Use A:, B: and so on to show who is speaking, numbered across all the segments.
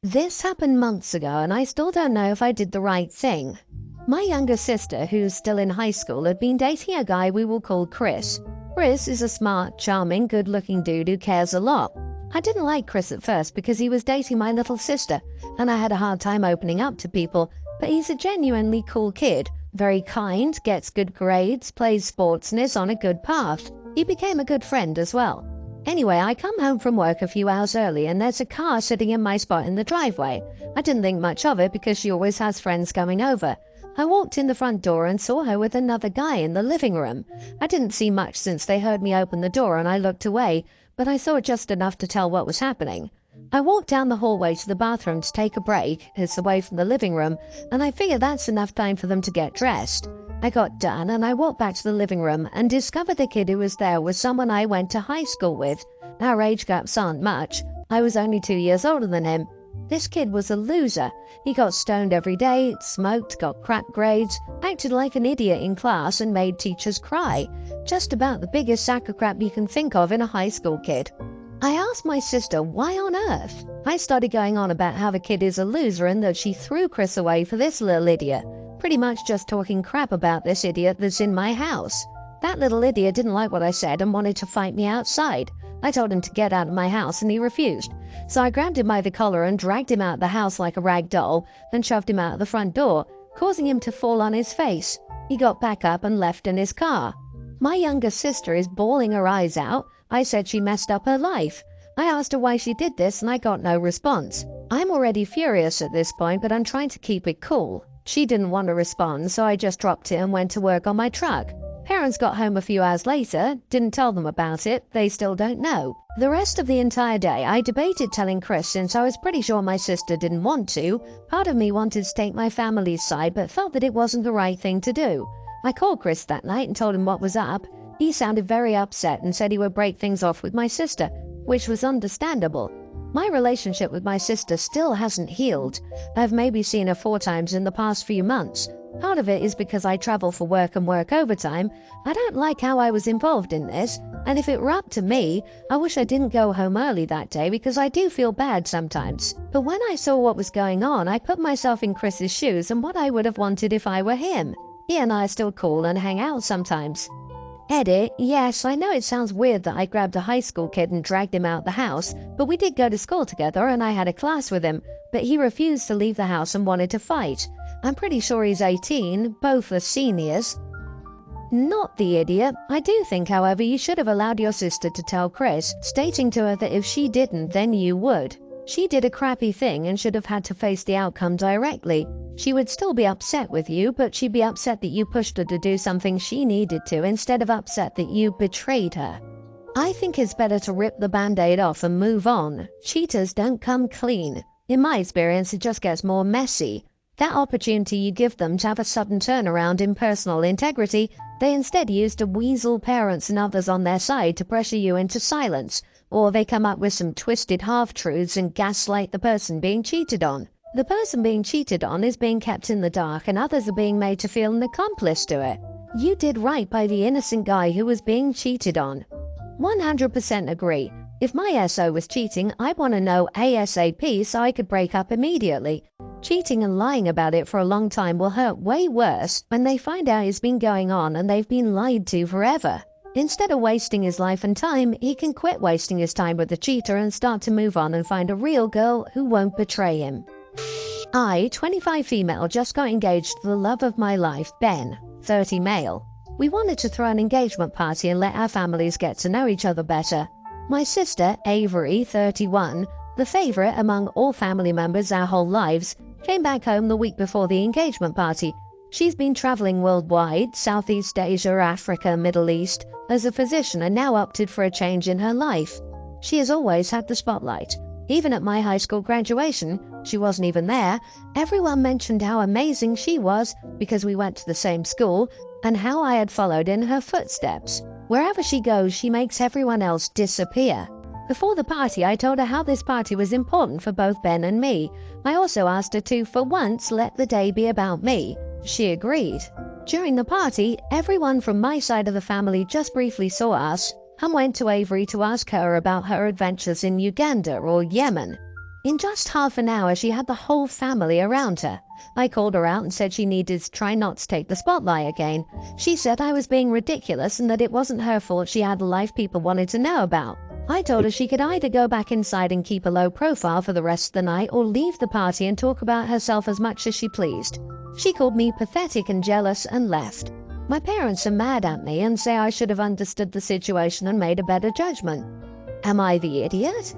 A: This happened months ago, and I still don't know if I did the right thing. My younger sister, who's still in high school, had been dating a guy we will call Chris. Chris is a smart, charming, good-looking dude who cares a lot. I didn't like Chris at first because he was dating my little sister, and I had a hard time opening up to people, but he's a genuinely cool kid. Very kind, gets good grades, plays sports, and is on a good path. He became a good friend as well. Anyway, I come home from work a few hours early and there's a car sitting in my spot in the driveway. I didn't think much of it because she always has friends coming over. I walked in the front door and saw her with another guy in the living room. I didn't see much since they heard me open the door and I looked away, but I saw just enough to tell what was happening. I walked down the hallway to the bathroom to take a break. It's away from the living room, and I figured that's enough time for them to get dressed. I got done and I walked back to the living room and discovered the kid who was there was someone I went to high school with. Our age gaps aren't much. I was only 2 years older than him. This kid was a loser. He got stoned every day, smoked, got crap grades, acted like an idiot in class and made teachers cry. Just about the biggest sack of crap you can think of in a high school kid. I asked my sister why on earth. I started going on about how the kid is a loser and that she threw Chris away for this little idiot. Pretty much just talking crap about this idiot that's in my house. That little idiot didn't like what I said and wanted to fight me outside. I told him to get out of my house and he refused. So I grabbed him by the collar and dragged him out of the house like a rag doll, then shoved him out of the front door, causing him to fall on his face. He got back up and left in his car. My younger sister is bawling her eyes out. I said she messed up her life. I asked her why she did this and I got no response. I'm already furious at this point, but I'm trying to keep it cool. She didn't want to respond, so I just dropped it and went to work on my truck. Parents got home a few hours later, didn't tell them about it, they still don't know. The rest of the entire day I debated telling Chris since I was pretty sure my sister didn't want to. Part of me wanted to take my family's side but felt that it wasn't the right thing to do. I called Chris that night and told him what was up. He sounded very upset and said he would break things off with my sister, which was understandable. My relationship with my sister still hasn't healed. I've maybe seen her 4 times in the past few months. Part of it is because I travel for work and work overtime. I don't like how I was involved in this, and if it were up to me, I wish I didn't go home early that day because I do feel bad sometimes. But when I saw what was going on, I put myself in Chris's shoes and what I would have wanted if I were him. He and I are still cool and hang out sometimes. Edit, yes, I know it sounds weird that I grabbed a high school kid and dragged him out the house, but we did go to school together and I had a class with him, but he refused to leave the house and wanted to fight. I'm pretty sure he's 18, both are seniors. Not the idiot. I do think, however, you should have allowed your sister to tell Chris, stating to her that if she didn't, then you would. She did a crappy thing and should have had to face the outcome directly. She would still be upset with you, but she'd be upset that you pushed her to do something she needed to instead of upset that you betrayed her. I think it's better to rip the band-aid off and move on. Cheaters don't come clean. In my experience, it just gets more messy. That opportunity you give them to have a sudden turnaround in personal integrity, they instead use to weasel parents and others on their side to pressure you into silence, or they come up with some twisted half-truths and gaslight the person being cheated on. The person being cheated on is being kept in the dark and others are being made to feel an accomplice to it. You did right by the innocent guy who was being cheated on. 100% agree. If my SO was cheating, I'd want to know ASAP so I could break up immediately. Cheating and lying about it for a long time will hurt way worse when they find out it's been going on and they've been lied to forever. Instead of wasting his life and time, he can quit wasting his time with the cheater and start to move on and find a real girl who won't betray him. I, 25 female, just got engaged to the love of my life, Ben, 30 male. We wanted to throw an engagement party and let our families get to know each other better. My sister, Avery, 31, the favourite among all family members our whole lives, came back home the week before the engagement party. She's been travelling worldwide, Southeast Asia, Africa, Middle East, as a physician and now opted for a change in her life. She has always had the spotlight. Even at my high school graduation, she wasn't even there, everyone mentioned how amazing she was because we went to the same school and how I had followed in her footsteps. Wherever she goes, she makes everyone else disappear. Before the party, I told her how this party was important for both Ben and me. I also asked her to, for once, let the day be about me. She agreed. During the party, everyone from my side of the family just briefly saw us and went to Avery to ask her about her adventures in Uganda or Yemen. In just half an hour, she had the whole family around her. I called her out and said she needed to try not to take the spotlight again. She said I was being ridiculous and that it wasn't her fault she had a life people wanted to know about. I told her she could either go back inside and keep a low profile for the rest of the night or leave the party and talk about herself as much as she pleased. She called me pathetic and jealous and left. My parents are mad at me and say I should have understood the situation and made a better judgment. Am I the idiot?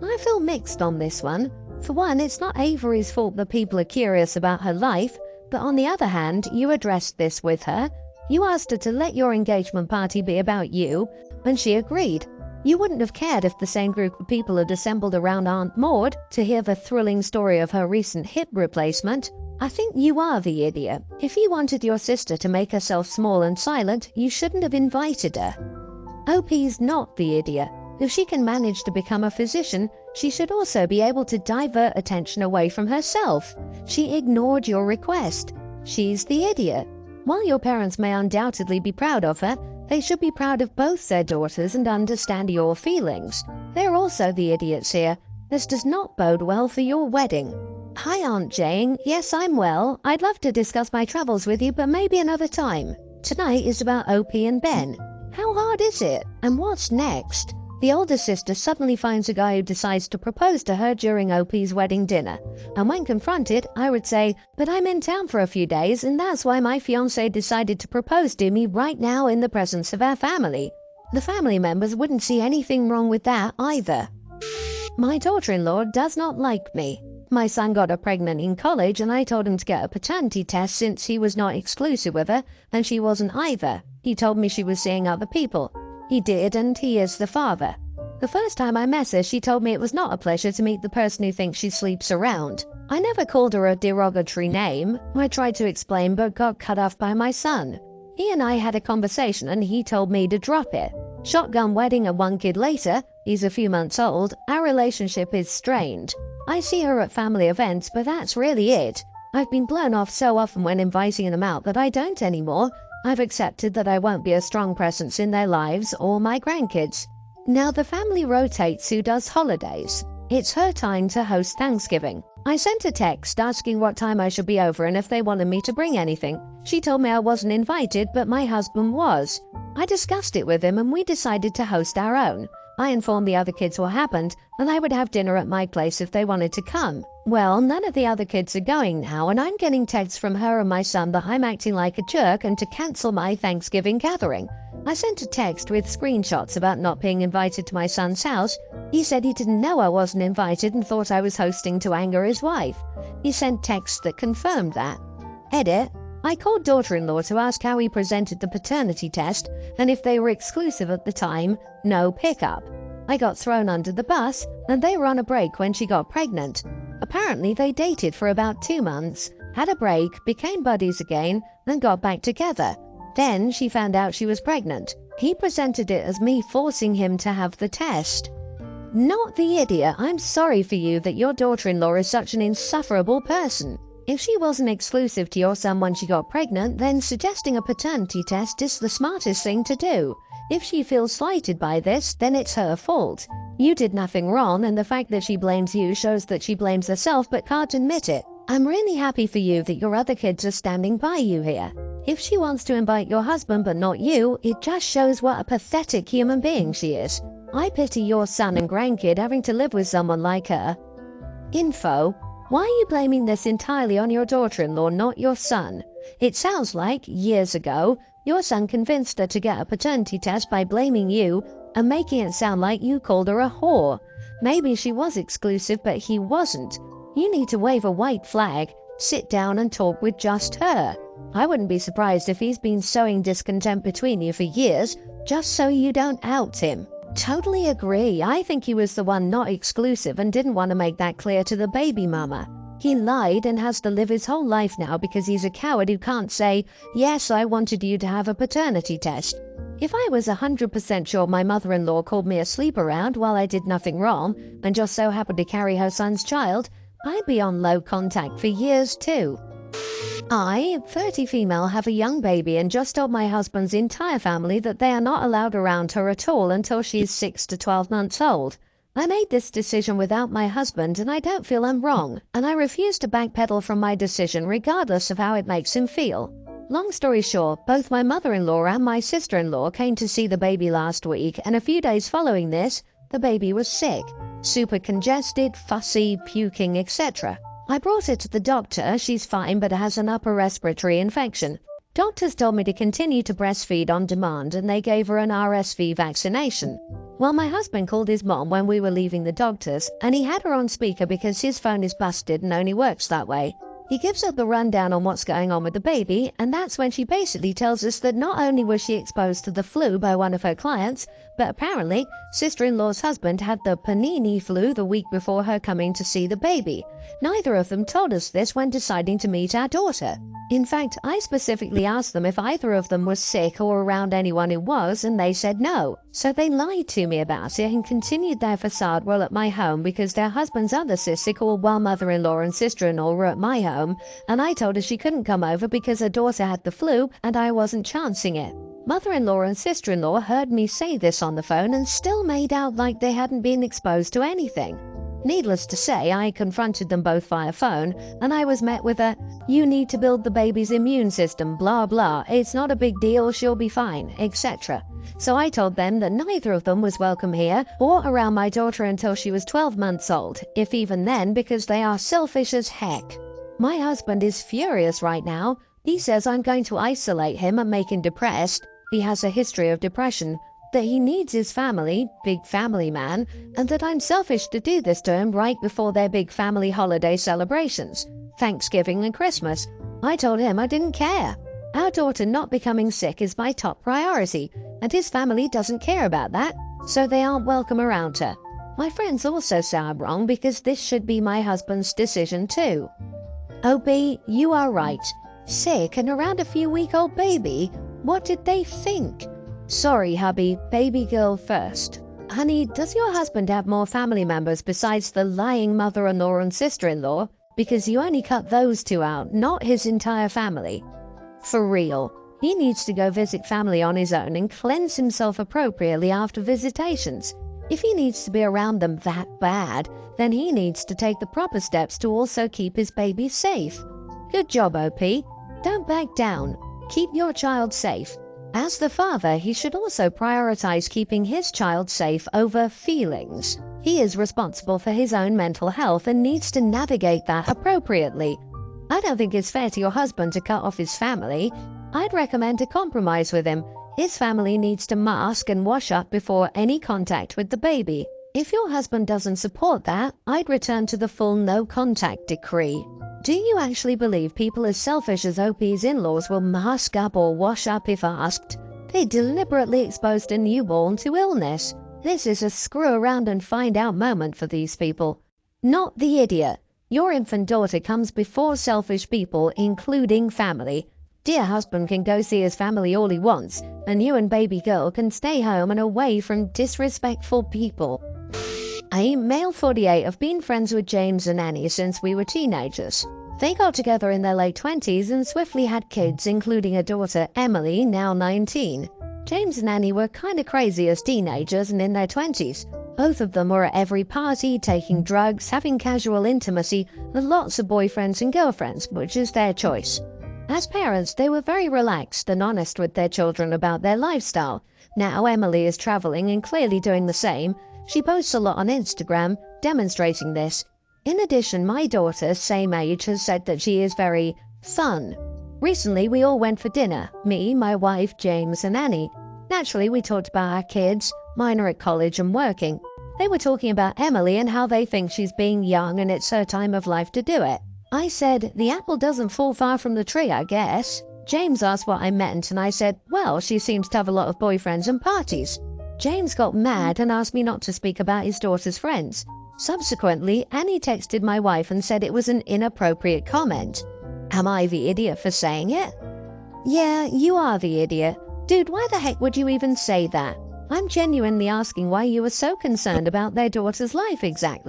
A: I feel mixed on this one. For one, it's not Avery's fault that people are curious about her life, but on the other hand, you addressed this with her. You asked her to let your engagement party be about you, and she agreed. You wouldn't have cared if the same group of people had assembled around Aunt Maud to hear the thrilling story of her recent hip replacement. I think you are the idiot. If you wanted your sister to make herself small and silent, you shouldn't have invited her. OP's not the idiot. If she can manage to become a physician, she should also be able to divert attention away from herself. She ignored your request. She's the idiot. While your parents may undoubtedly be proud of her, they should be proud of both their daughters and understand your feelings. They're also the idiots here. This does not bode well for your wedding. Hi, Aunt Jane. Yes, I'm well. I'd love to discuss my travels with you, but maybe another time. Tonight is about OP and Ben. How hard is it? And what's next? The older sister suddenly finds a guy who decides to propose to her during OP's wedding dinner. And when confronted, I would say, but I'm in town for a few days and that's why my fiancé decided to propose to me right now in the presence of our family. The family members wouldn't see anything wrong with that either. My daughter-in-law does not like me. My son got her pregnant in college and I told him to get a paternity test since he was not exclusive with her and she wasn't either. He told me she was seeing other people. He did, and he is the father. The first time I met her, she told me it was not a pleasure to meet the person who thinks she sleeps around. I never called her a derogatory name. I tried to explain but got cut off by my son. He and I had a conversation and he told me to drop it. Shotgun wedding and one kid later, he's a few months old, our relationship is strained. I see her at family events, but that's really it. I've been blown off so often when inviting them out that I don't anymore. I've accepted that I won't be a strong presence in their lives or my grandkids. Now the family rotates who does holidays. It's her time to host Thanksgiving. I sent a text asking what time I should be over and if they wanted me to bring anything. She told me I wasn't invited, but my husband was. I discussed it with him and we decided to host our own. I informed the other kids what happened, and I would have dinner at my place if they wanted to come. Well, none of the other kids are going now, and I'm getting texts from her and my son that I'm acting like a jerk and to cancel my Thanksgiving gathering. I sent a text with screenshots about not being invited to my son's house. He said he didn't know I wasn't invited and thought I was hosting to anger his wife. He sent texts that confirmed that. Edit. I called daughter-in-law to ask how he presented the paternity test and if they were exclusive at the time, no pickup. I got thrown under the bus and they were on a break when she got pregnant. Apparently they dated for about 2 months, had a break, became buddies again, and got back together. Then she found out she was pregnant. He presented it as me forcing him to have the test. Not the idiot. I'm sorry for you that your daughter-in-law is such an insufferable person. If she wasn't exclusive to your son when she got pregnant, then suggesting a paternity test is the smartest thing to do. If she feels slighted by this, then it's her fault. You did nothing wrong, and the fact that she blames you shows that she blames herself but can't admit it. I'm really happy for you that your other kids are standing by you here. If she wants to invite your husband but not you, it just shows what a pathetic human being she is. I pity your son and grandkid having to live with someone like her. Info. Why are you blaming this entirely on your daughter-in-law, not your son? It sounds like, years ago, your son convinced her to get a paternity test by blaming you and making it sound like you called her a whore. Maybe she was exclusive, but he wasn't. You need to wave a white flag, sit down and talk with just her. I wouldn't be surprised if he's been sowing discontent between you for years, just so you don't out him. Totally agree. I think he was the one not exclusive and didn't want to make that clear to the baby mama. He lied and has to live his whole life now because he's a coward who can't say, yes, I wanted you to have a paternity test. If I was 100% sure my mother-in-law called me a sleep-around while I did nothing wrong and just so happened to carry her son's child, I'd be on low contact for years too. I, 30 female, have a young baby and just told my husband's entire family that they are not allowed around her at all until she is 6 to 12 months old. I made this decision without my husband and I don't feel I'm wrong, and I refuse to backpedal from my decision regardless of how it makes him feel. Long story short, both my mother-in-law and my sister-in-law came to see the baby last week, and a few days following this, the baby was sick. Super congested, fussy, puking, etc. I brought her to the doctor. She's fine but has an upper respiratory infection. Doctors told me to continue to breastfeed on demand and they gave her an RSV vaccination. Well, my husband called his mom when we were leaving the doctors and he had her on speaker because his phone is busted and only works that way. He gives her the rundown on what's going on with the baby, and that's when she basically tells us that not only was she exposed to the flu by one of her clients, but apparently sister-in-law's husband had the Panini flu the week before her coming to see the baby. Neither of them told us this when deciding to meet our daughter. In fact, I specifically asked them if either of them was sick or around anyone who was, and they said no. So they lied to me about it and continued their facade while at my home because their husband's other sister called while mother-in-law and sister-in-law were at my home, and I told her she couldn't come over because her daughter had the flu and I wasn't chancing it. Mother-in-law and sister-in-law heard me say this on the phone and still made out like they hadn't been exposed to anything. Needless to say, I confronted them both via phone, and I was met with a, "You need to build the baby's immune system, blah blah, it's not a big deal, she'll be fine," etc. So I told them that neither of them was welcome here or around my daughter until she was 12 months old, if even then, because they are selfish as heck. My husband is furious right now. He says I'm going to isolate him and make him depressed. He has a history of depression, that he needs his family, big family man, and that I'm selfish to do this to him right before their big family holiday celebrations, Thanksgiving and Christmas. I told him I didn't care. Our daughter not becoming sick is my top priority, and his family doesn't care about that, so they aren't welcome around her. My friends also say I'm wrong because this should be my husband's decision too. OB, you are right. Sick and around a few-week-old baby? What did they think? Sorry, hubby, baby girl first. Honey, does your husband have more family members besides the lying mother-in-law and sister-in-law? Because you only cut those two out, not his entire family. For real, he needs to go visit family on his own and cleanse himself appropriately after visitations. If he needs to be around them that bad, then he needs to take the proper steps to also keep his baby safe. Good job, OP. Don't back down. Keep your child safe. As the father, he should also prioritize keeping his child safe over feelings. He is responsible for his own mental health and needs to navigate that appropriately. I don't think it's fair to your husband to cut off his family. I'd recommend a compromise with him. His family needs to mask and wash up before any contact with the baby. If your husband doesn't support that, I'd return to the full no-contact decree. Do you actually believe people as selfish as OP's in-laws will mask up or wash up if asked? They deliberately exposed a newborn to illness. This is a screw-around-and-find-out moment for these people. Not the idiot. Your infant daughter comes before selfish people, including family. Dear husband can go see his family all he wants, and you and baby girl can stay home and away from disrespectful people. I, male 48, have been friends with James and Annie since we were teenagers. They got together in their late 20s and swiftly had kids, including a daughter, Emily, now 19. James and Annie were kinda crazy as teenagers and in their 20s. Both of them were at every party, taking drugs, having casual intimacy, and lots of boyfriends and girlfriends, which is their choice. As parents, they were very relaxed and honest with their children about their lifestyle. Now Emily is traveling and clearly doing the same. She posts a lot on Instagram, demonstrating this. In addition, my daughter, same age, has said that she is very fun. Recently, we all went for dinner, me, my wife, James, and Annie. Naturally, we talked about our kids. Mine are at college and working. They were talking about Emily and how they think she's being young and it's her time of life to do it. I said, the apple doesn't fall far from the tree, I guess. James asked what I meant, and I said, well, she seems to have a lot of boyfriends and parties. James got mad and asked me not to speak about his daughter's friends. Subsequently, Annie texted my wife and said it was an inappropriate comment. Am I the idiot for saying it? Yeah, you are the idiot. Dude, why the heck would you even say that? I'm genuinely asking why you were so concerned about their daughter's life exactly.